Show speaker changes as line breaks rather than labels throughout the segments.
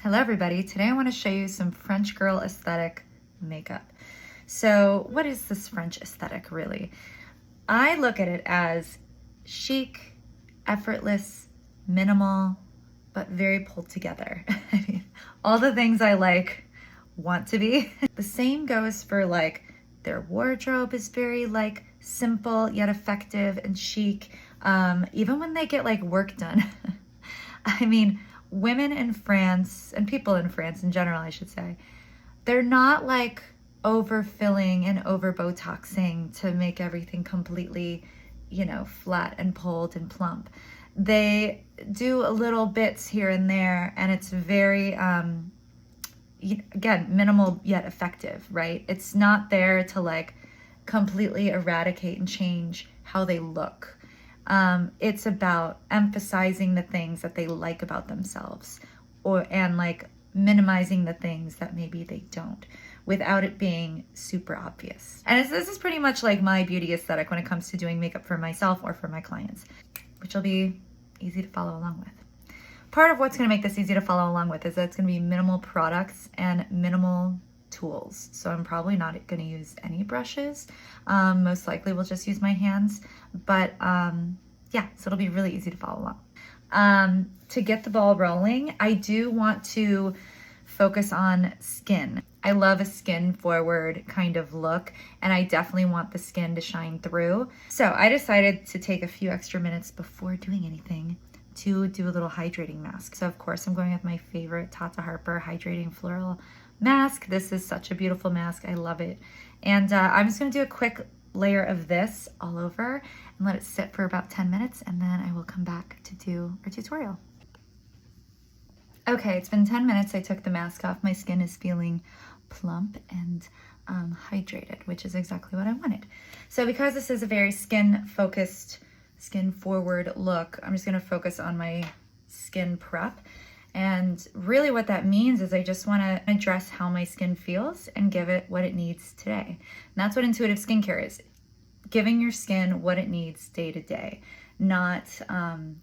Hello everybody, today I want to show you some French girl aesthetic makeup. So what is this French aesthetic really? I look at it as chic, effortless, minimal, but very pulled together. I mean, all the things I want to be. The same goes for their wardrobe is very simple yet effective and chic. Even when they get work done. I mean, women in France, and people in France in general, I should say, they're not overfilling and over Botoxing to make everything completely, flat and pulled and plump. They do little bits here and there, and it's very, again, minimal yet effective, right? It's not there to completely eradicate and change how they look. It's about emphasizing the things that they like about themselves and minimizing the things that maybe they don't without it being super obvious. And this is pretty much my beauty aesthetic when it comes to doing makeup for myself or for my clients, which will be easy to follow along with. Part of what's going to make this easy to follow along with is that it's going to be minimal products and minimal tools. So I'm probably not going to use any brushes. Most likely we'll just use my hands, but yeah, so it'll be really easy to follow along. To get the ball rolling, I do want to focus on skin. I love a skin forward kind of look, and I definitely want the skin to shine through. So I decided to take a few extra minutes before doing anything to do a little hydrating mask. So of course I'm going with my favorite Tata Harper Hydrating Floral Mask. This is such a beautiful mask. I love it. And I'm just gonna do a quick layer of this all over and let it sit for about 10 minutes, and then I will come back to do our tutorial. Okay, it's been 10 minutes. I took the mask off. My skin is feeling plump and hydrated, which is exactly what I wanted. So because this is a very skin focused, skin forward look, I'm just gonna focus on my skin prep. And really what that means is I just want to address how my skin feels and give it what it needs today. And that's what intuitive skincare is. Giving your skin what it needs day to day, not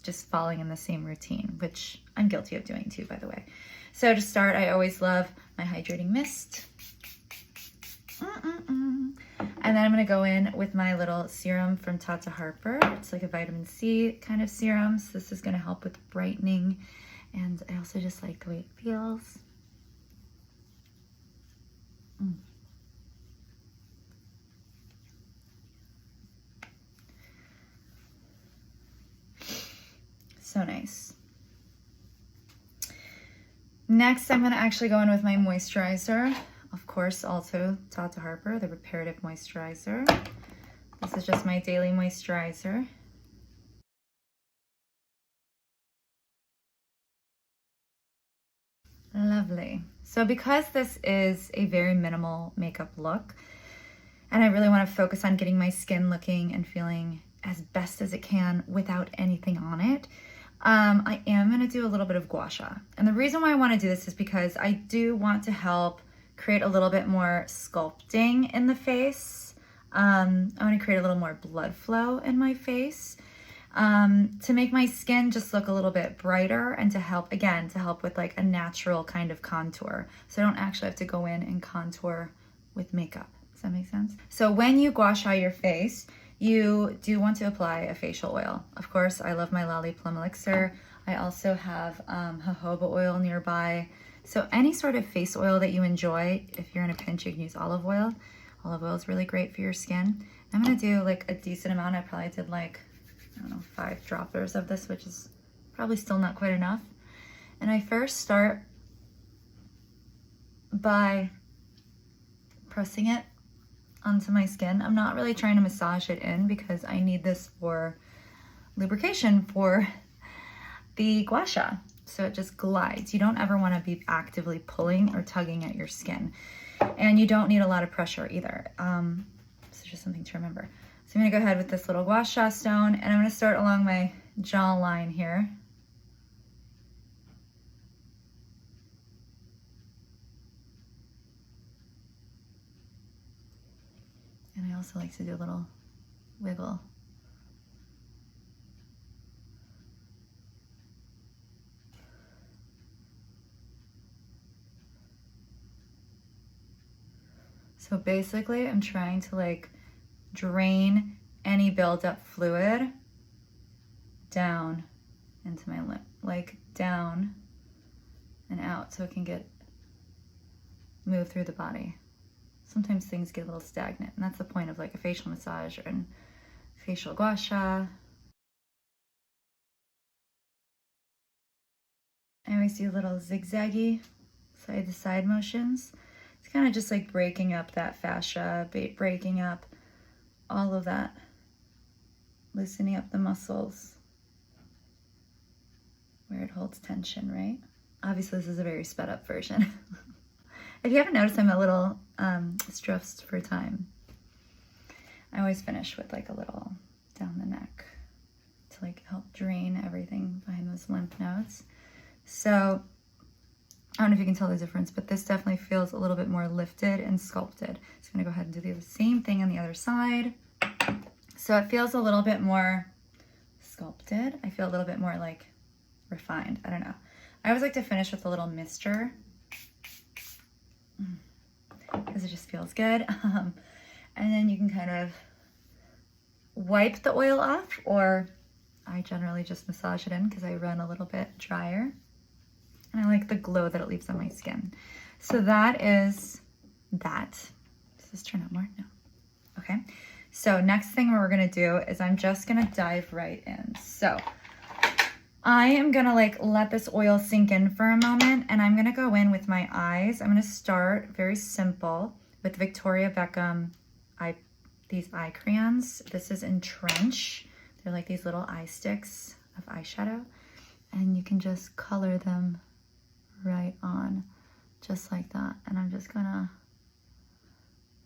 just following in the same routine, which I'm guilty of doing too, by the way. So to start, I always love my hydrating mist. And then I'm going to go in with my little serum from Tata Harper. It's like a vitamin C kind of serum. So this is going to help with brightening. And I also just like the way it feels. So nice. Next, I'm going to actually go in with my moisturizer. Of course, also Tata Harper, the Reparative Moisturizer. This is just my daily moisturizer. Lovely. So because this is a very minimal makeup look, and I really want to focus on getting my skin looking and feeling as best as it can without anything on it, I am going to do a little bit of gua sha. And the reason why I want to do this is because I do want to help create a little bit more sculpting in the face. I want to create a little more blood flow in my face. To make my skin just look a little bit brighter and to help, again, to help with a natural kind of contour. So I don't actually have to go in and contour with makeup. Does that make sense? So when you gua sha your face, you do want to apply a facial oil. Of course, I love my Lolly Plum Elixir. I also have jojoba oil nearby. So any sort of face oil that you enjoy, if you're in a pinch, you can use olive oil. Olive oil is really great for your skin. I'm gonna do a decent amount. I probably did I don't know, 5 droppers of this, which is probably still not quite enough. And I first start by pressing it onto my skin. I'm not really trying to massage it in because I need this for lubrication for the gua sha. So it just glides. You don't ever want to be actively pulling or tugging at your skin. And you don't need a lot of pressure either. So just something to remember. So I'm gonna go ahead with this little gua sha stone, and I'm gonna start along my jawline here. And I also like to do a little wiggle. So basically I'm trying to like drain any buildup fluid down into my lip, like down and out so it can get move through the body. Sometimes things get a little stagnant, and that's the point of like a facial massage and facial gua sha. I always do little zigzaggy side to side motions. It's kind of just like breaking up that fascia, breaking up all of that, loosening up the muscles where it holds tension, right? Obviously this is a very sped up version. If you haven't noticed, I'm a little stressed for time. I always finish with like a little down the neck to like help drain everything behind those lymph nodes. So I don't know if you can tell the difference, but this definitely feels a little bit more lifted and sculpted. So I'm gonna go ahead and do the same thing on the other side. So it feels a little bit more sculpted. I feel a little bit more like refined. I don't know. I always like to finish with a little mister because it just feels good. And then you can kind of wipe the oil off, or I generally just massage it in because I run a little bit drier. And I like the glow that it leaves on my skin. So that is that. Does this turn out more? No. Okay. So next thing we're gonna do is I'm just gonna dive right in. So I am gonna like let this oil sink in for a moment, and I'm gonna go in with my eyes. I'm gonna start very simple with Victoria Beckham these eye crayons. This is in Trench. They're like these little eye sticks of eyeshadow, and you can just color them right on, just like that. And I'm just gonna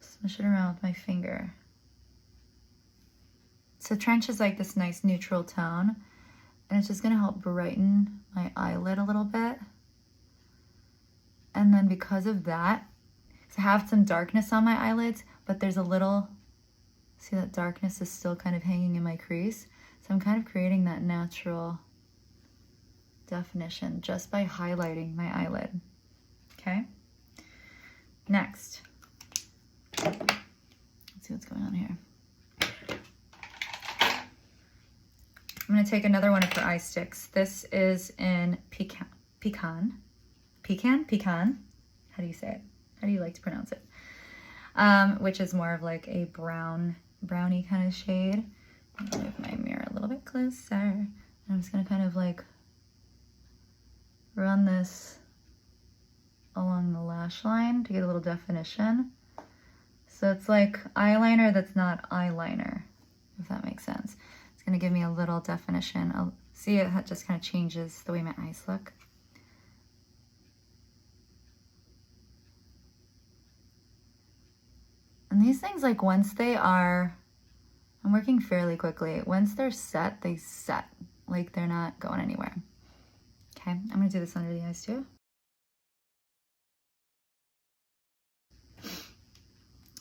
smush it around with my finger. So Trench is like this nice neutral tone, and it's just gonna help brighten my eyelid a little bit. And then because of that, I have some darkness on my eyelids, but there's a little, see that darkness is still kind of hanging in my crease. So I'm kind of creating that natural definition just by highlighting my eyelid. Okay. Next, let's see what's going on here. I'm going to take another one of her eye sticks. This is in pecan. How do you say it? How do you like to pronounce it? Which is more of like a brownie kind of shade. I'm going to move my mirror a little bit closer. And I'm just going to kind of like run this along the lash line to get a little definition. So it's like eyeliner that's not eyeliner, if that makes sense. It's gonna give me a little definition. I'll see it just kind of changes the way my eyes look. And these things, like once they are, I'm working fairly quickly. Once they're set, they set. Like they're not going anywhere. Okay, I'm gonna do this under the eyes too.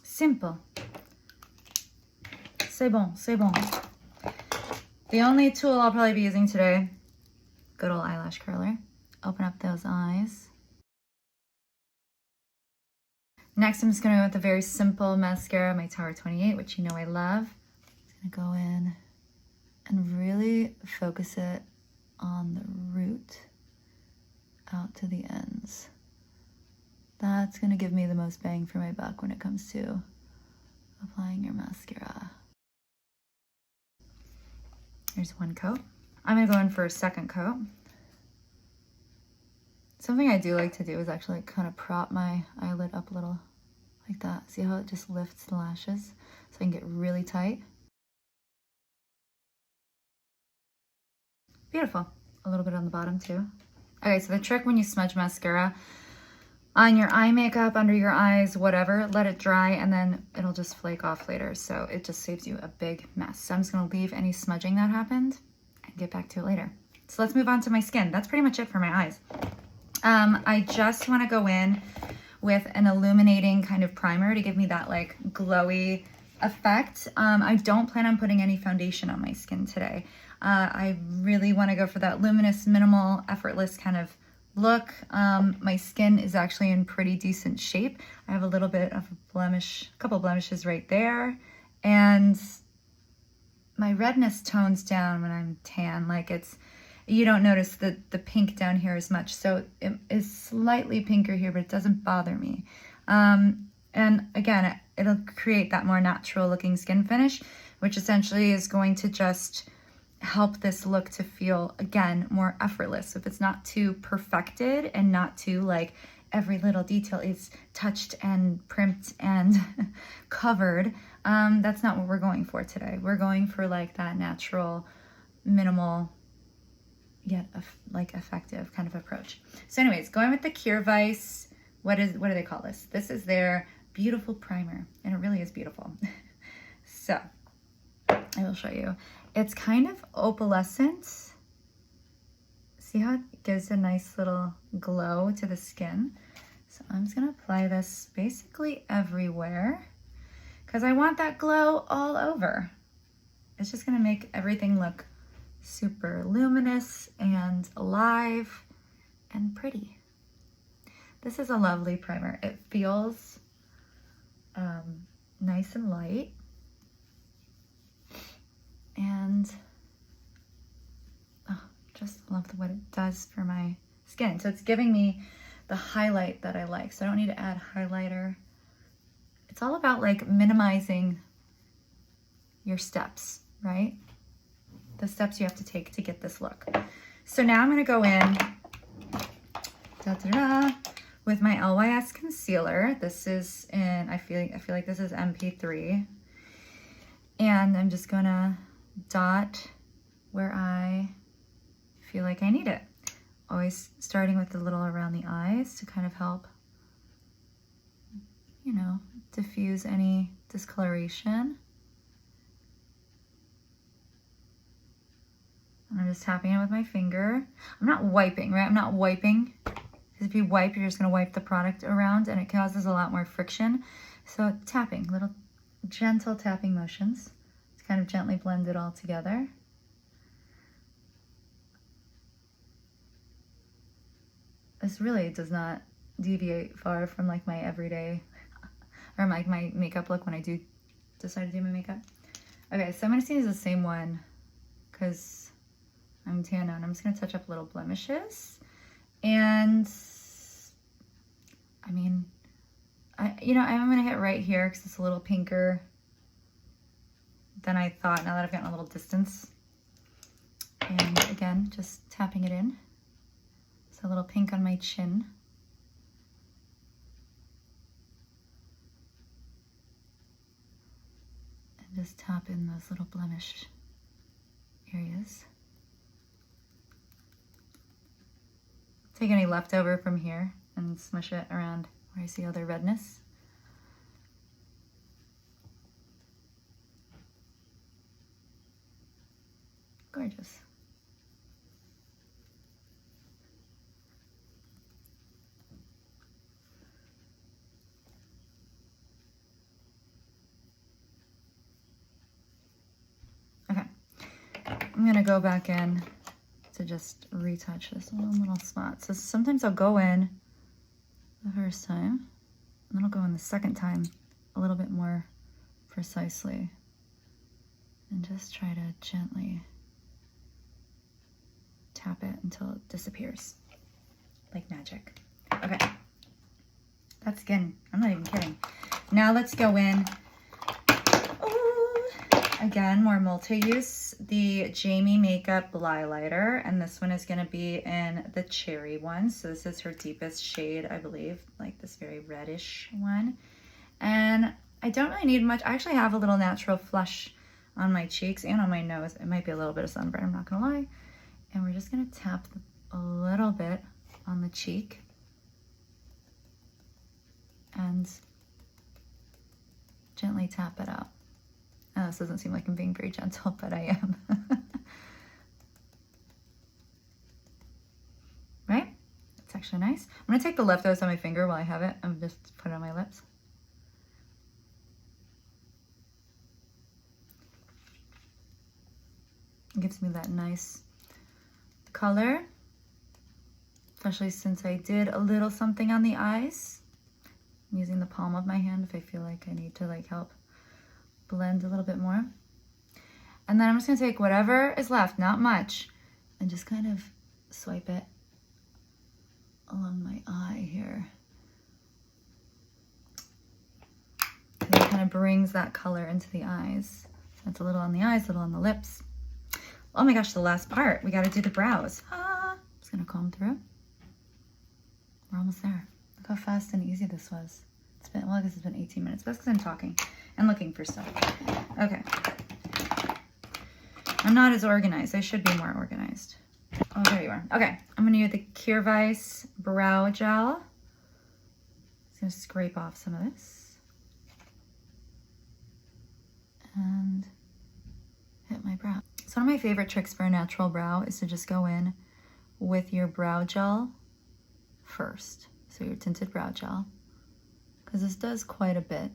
Simple. C'est bon, c'est bon. The only tool I'll probably be using today, good old eyelash curler. Open up those eyes. Next, I'm just gonna go with a very simple mascara, my Tower 28, which you know I love. I'm just gonna go in and really focus it on the root out to the ends. That's gonna give me the most bang for my buck when it comes to applying your mascara. Here's one coat. I'm gonna go in for a second coat. Something I do like to do is actually kind of prop my eyelid up a little like that. See how it just lifts the lashes so I can get really tight? Beautiful. A little bit on the bottom too. Okay, so the trick when you smudge mascara on your eye makeup, under your eyes, whatever, let it dry and then it'll just flake off later. So it just saves you a big mess. So I'm just gonna leave any smudging that happened and get back to it later. So let's move on to my skin. That's pretty much it for my eyes. I just wanna go in with an illuminating kind of primer to give me that like glowy effect. I don't plan on putting any foundation on my skin today. I really wanna go for that luminous, minimal, effortless kind of look. My skin is actually in pretty decent shape. I have a little bit of a blemish, a couple blemishes right there. And my redness tones down when I'm tan. Like you don't notice the pink down here as much. So it is slightly pinker here, but it doesn't bother me. And again, it'll create that more natural looking skin finish, which essentially is going to just help this look to feel, again, more effortless. If it's not too perfected and not too like every little detail is touched and primped and covered, that's not what we're going for today. We're going for like that natural, minimal, yet like effective kind of approach. So anyways, going with the Cure Vice, what do they call this? This is their beautiful primer, and it really is beautiful. So I will show you. It's kind of opalescent. See how it gives a nice little glow to the skin? So I'm just gonna apply this basically everywhere because I want that glow all over. It's just gonna make everything look super luminous and alive and pretty. This is a lovely primer. It feels nice and light. And just love what it does for my skin. So it's giving me the highlight that I like. So I don't need to add highlighter. It's all about like minimizing your steps, right? The steps you have to take to get this look. So now I'm gonna go in with my LYS concealer. This is in, I feel like this is MP3. And I'm just gonna dot where I feel like I need it. Always starting with a little around the eyes to kind of help, you know, diffuse any discoloration. And I'm just tapping it with my finger. I'm not wiping, right? I'm not wiping, because if you wipe, you're just gonna wipe the product around and it causes a lot more friction. So tapping, little gentle tapping motions to kind of gently blend it all together. This really does not deviate far from like my everyday, or like my makeup look when I do decide to do my makeup. Okay, so I'm gonna use the same one because I'm tan now, and I'm just gonna touch up little blemishes. And I mean, I'm gonna hit right here because it's a little pinker than I thought now that I've gotten a little distance. And again, just tapping it in. So a little pink on my chin. And just tap in those little blemish areas. Take any leftover from here and smush it around where I see other redness. Gorgeous. Okay, I'm gonna go back in to just retouch this one little spot. So sometimes I'll go in the first time, and then I'll go in the second time a little bit more precisely, and just try to gently tap it until it disappears like magic. Okay, that's skin. I'm not even kidding. Now let's go in. Again, more multi-use, the Jamie Makeup Lighter, and this one is gonna be in the cherry one. So this is her deepest shade, I believe, like this very reddish one. And I don't really need much. I actually have a little natural flush on my cheeks and on my nose. It might be a little bit of sunburn, I'm not gonna lie. And we're just gonna tap a little bit on the cheek. And gently tap it out. Oh, this doesn't seem like I'm being very gentle, but I am. Right? It's actually nice. I'm gonna take the leftovers on my finger while I have it and just put it on my lips. It gives me that nice color. especially since I did a little something on the eyes. I'm using the palm of my hand if I feel like I need to like help blend a little bit more. And then I'm just gonna take whatever is left, not much, and just kind of swipe it along my eye here. It kind of brings that color into the eyes. So it's a little on the eyes, a little on the lips. Oh my gosh, the last part. We gotta do the brows. I'm just gonna comb through. We're almost there. Look how fast and easy this was. It's been, well, I guess it's been 18 minutes. That's because I'm talking and looking for stuff. Okay. I'm not as organized. I should be more organized. Oh, there you are. Okay, I'm gonna use the Cure Vice Brow Gel. Just gonna scrape off some of this. And hit my brow. So one of my favorite tricks for a natural brow is to just go in with your brow gel first. So your tinted brow gel, because this does quite a bit.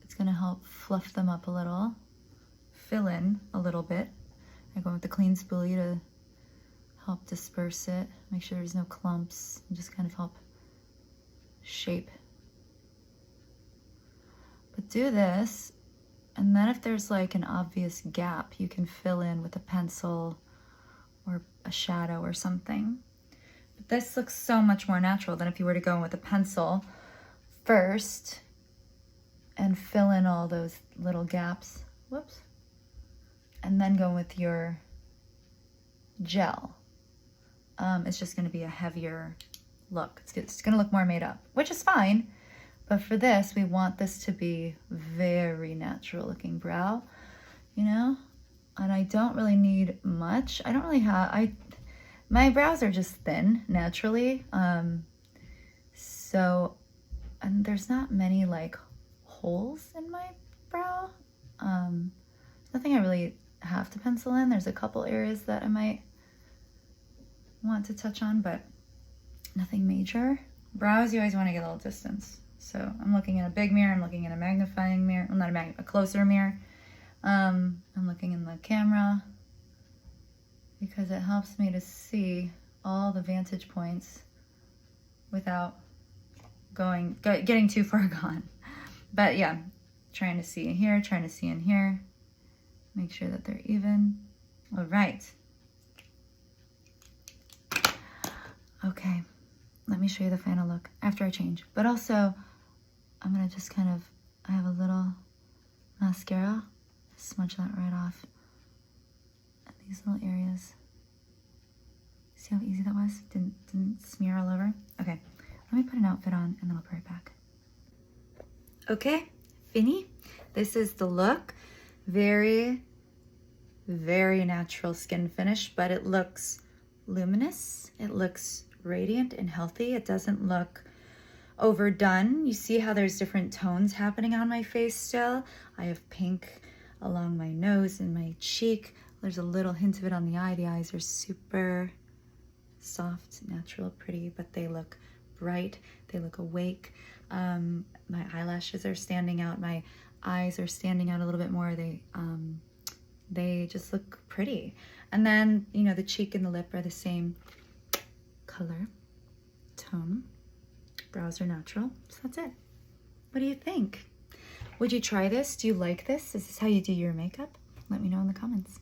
It's gonna help fluff them up a little, fill in a little bit. I go with the clean spoolie to help disperse it, make sure there's no clumps, and just kind of help shape. But do this, and then if there's like an obvious gap, you can fill in with a pencil or a shadow or something. But this looks so much more natural than if you were to go in with a pencil first and fill in all those little gaps. Whoops. And then go with your gel. It's just gonna be a heavier look. It's gonna look more made up, which is fine. But for this, we want this to be very natural looking brow, you know? And I don't really need much. I don't really have, my brows are just thin naturally. So, and there's not many like holes in my brow. Nothing I really have to pencil in. There's a couple areas that I might want to touch on, but nothing major. Brows, you always want to get a little distance. So I'm looking in a big mirror, I'm looking in a magnifying mirror, well, not a closer mirror. I'm looking in the camera because it helps me to see all the vantage points without getting too far gone. But yeah, trying to see in here, trying to see in here. Make sure that they're even. All right. Okay, let me show you the final look after I change. But also, I'm gonna just kind of, I have a little mascara, smudge that right off. And these little areas. See how easy that was? Didn't smear all over? Okay, let me put an outfit on and then I'll be right back. Okay, fini. This is the look. Very, very natural skin finish, but it looks luminous. It looks radiant and healthy. It doesn't look overdone. You see how there's different tones happening on my face still? I have pink along my nose and my cheek. There's a little hint of it on the eye. The eyes are super soft, natural, pretty, but they look bright. They look awake. My eyelashes are standing out. My eyes are standing out a little bit more. They just look pretty. And then, you know, the cheek and the lip are the same color, tone. Brows are natural. So that's it. What do you think? Would you try this? Do you like this? Is this how you do your makeup? Let me know in the comments.